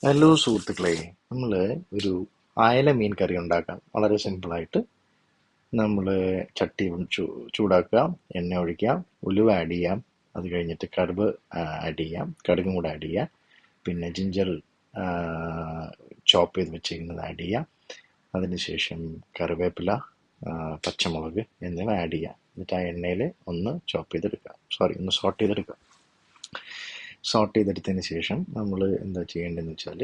Hello സുഹൃത്തുക്കളെ, നമ്മൾ ഒരു അയല മീൻ കറി ഉണ്ടാക്കാം. വളരെ സിമ്പിളായിട്ട് നമ്മൾ ചട്ടി ചൂടാക്കുക, എണ്ണ ഒഴിക്കാം, ഉലുവ ആഡ് ചെയ്യാം, അത് കഴിഞ്ഞിട്ട് കടുക് ആഡ് ചെയ്യാം, കടുകും കൂടെ ആഡ് ചെയ്യാം, പിന്നെ ജിഞ്ചർ ചോപ്പ് ചെയ്ത് വെച്ചിരിക്കുന്നത് ആഡ് ചെയ്യാം, അതിനുശേഷം കറിവേപ്പില, പച്ചമുളക് എന്നിവ ആഡ് ചെയ്യാം. എന്നിട്ട് ആ എണ്ണയിൽ ഒന്ന് ഒന്ന് സോട്ട് ചെയ്തെടുക്കുക. സോട്ട് ചെയ്തെടുത്തതിന് ശേഷം നമ്മൾ എന്താ ചെയ്യേണ്ടതെന്ന് വെച്ചാൽ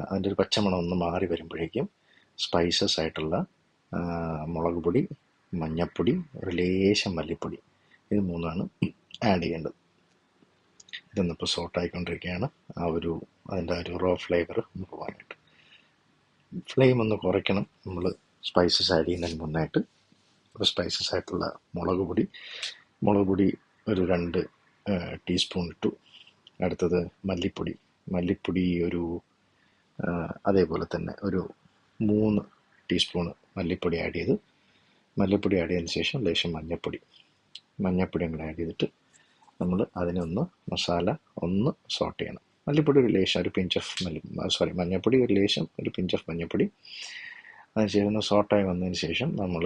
അതിൻ്റെ ഒരു പച്ചമണം ഒന്ന് മാറി വരുമ്പോഴേക്കും സ്പൈസസ് ആയിട്ടുള്ള മുളക് പൊടി, മഞ്ഞൾപ്പൊടി, ഒരു ലേശം മല്ലിപ്പൊടി, ഇത് മൂന്നാണ് ആഡ് ചെയ്യേണ്ടത്. ഇതൊന്നിപ്പോൾ സോട്ടായിക്കൊണ്ടിരിക്കുകയാണ്. അതിൻ്റെ ഒരു റോ ഫ്ലേവർ ഒന്ന് പോകാനായിട്ട് ഫ്ലെയിം ഒന്ന് കുറയ്ക്കണം. നമ്മൾ സ്പൈസസ് ആഡ് ചെയ്യുന്നതിന് മുന്നായിട്ട് സ്പൈസസ് ആയിട്ടുള്ള മുളക് പൊടി ഒരു 2 ടീസ്പൂൺ ഇട്ടു. അടുത്തത് മല്ലിപ്പൊടി അതേപോലെ തന്നെ ഒരു 3 ടീസ്പൂണ് മല്ലിപ്പൊടി ആഡ് ചെയ്തതിന് ശേഷം ലേശം മഞ്ഞൾപ്പൊടിയും കൂടെ ആഡ് ചെയ്തിട്ട് നമ്മൾ മസാല ഒന്ന് സോട്ട് ചെയ്യണം. മല്ലിപ്പൊടി ഒരു ലേശം ഒരു പിഞ്ച് ഓഫ് മഞ്ഞൾപ്പൊടി ഒരു ലേശം ഒരു പിഞ്ച് ഓഫ് മഞ്ഞൾപ്പൊടി. അതിനുശേഷം ഒന്ന് സോട്ടായി വന്നതിന് ശേഷം നമ്മൾ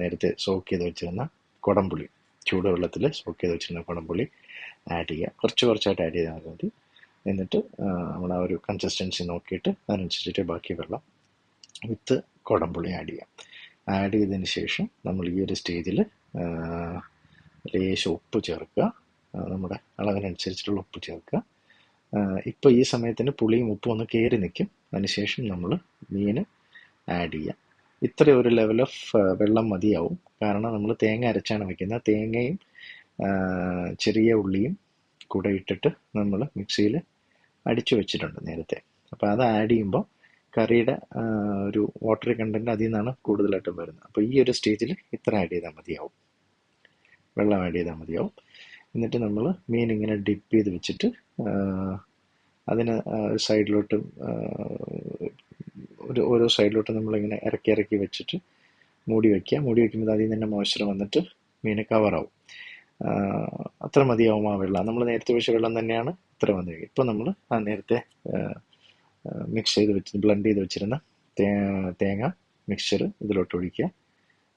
നേരത്തെ സോക്ക് ചെയ്ത് വെച്ചിരുന്ന കുടംപുളി, ചൂടുവെള്ളത്തിൽ സോക്ക് ചെയ്ത് വെച്ചിരുന്ന കുടംപുളി ആഡ് ചെയ്യുക. കുറച്ചായിട്ട് ആഡ് ചെയ്താൽ മതി. എന്നിട്ട് നമ്മൾ ആ ഒരു കൺസിസ്റ്റൻസി നോക്കിയിട്ട് അതിനനുസരിച്ചിട്ട് ബാക്കി വെള്ളം വിത്ത് കുടംപുളി ആഡ് ചെയ്യാം. ആഡ് ചെയ്തതിന് ശേഷം നമ്മൾ ഈ ഒരു സ്റ്റേജിൽ ലേശം ഉപ്പ് ചേർക്കുക. നമ്മുടെ അളവിനനുസരിച്ചിട്ടുള്ള ഉപ്പ് ചേർക്കുക. ഇപ്പോൾ ഈ സമയത്തിന് പുളിയും ഉപ്പും ഒന്ന് കയറി നിൽക്കും. അതിനുശേഷം നമ്മൾ മീൻ ആഡ് ചെയ്യുക. ഇത്ര ഒരു ലെവൽ ഓഫ് വെള്ളം മതിയാവും. കാരണം നമ്മൾ തേങ്ങ അരച്ചാണ് വയ്ക്കുന്നത്. തേങ്ങയും ചെറിയ ഉള്ളിയും കൂടെ ഇട്ടിട്ട് നമ്മൾ മിക്സിയിൽ അടിച്ചു വെച്ചിട്ടുണ്ട് നേരത്തെ. അപ്പോൾ അത് ആഡ് ചെയ്യുമ്പോൾ കറിയുടെ ഒരു വാട്ടറി കണ്ടൻറ്റ് അതിൽ നിന്നാണ് കൂടുതലായിട്ടും വരുന്നത്. അപ്പോൾ ഈ ഒരു സ്റ്റേജിൽ ഇത്ര വെള്ളം ആഡ് ചെയ്താൽ മതിയാവും. എന്നിട്ട് നമ്മൾ മീൻ ഇങ്ങനെ ഡിപ്പ് ചെയ്ത് വെച്ചിട്ട് അതിന് സൈഡിലോട്ട് ഓരോ സൈഡിലോട്ട് നമ്മളിങ്ങനെ ഇറക്കി വെച്ചിട്ട് മൂടി വയ്ക്കുമ്പോൾ അതിൽ നിന്ന് തന്നെ മോയ്സ്ചർ വന്നിട്ട് മീൻ കവറാവും. അത്ര മതിയാവും ആ വെള്ളം. നമ്മൾ നേരത്തെ ഒഴിച്ച വെള്ളം തന്നെയാണ് ഇത്ര വന്നിരിക്കുക. ഇപ്പോൾ നമ്മൾ ആ നേരത്തെ ബ്ലെൻഡ് ചെയ്ത് വെച്ചിരുന്ന തേങ്ങ മിക്സ്ചർ ഇതിലോട്ട്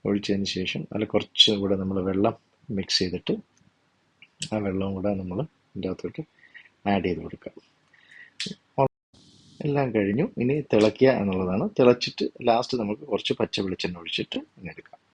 ഒഴിച്ചതിന് ശേഷം അതിൽ കുറച്ച് കൂടെ നമ്മൾ വെള്ളം മിക്സ് ചെയ്തിട്ട് ആ വെള്ളവും കൂടെ നമ്മൾ ഇതിൻ്റെ അകത്തോട്ട് ആഡ് ചെയ്ത് കൊടുക്കുക. എല്ലാം കഴിഞ്ഞു. ഇനി തിളയ്ക്കുക എന്നുള്ളതാണ്. തിളച്ചിട്ട് ലാസ്റ്റ് നമുക്ക് കുറച്ച് പച്ച വെളിച്ചെണ്ണ ഒഴിച്ചിട്ട് എടുക്കാം.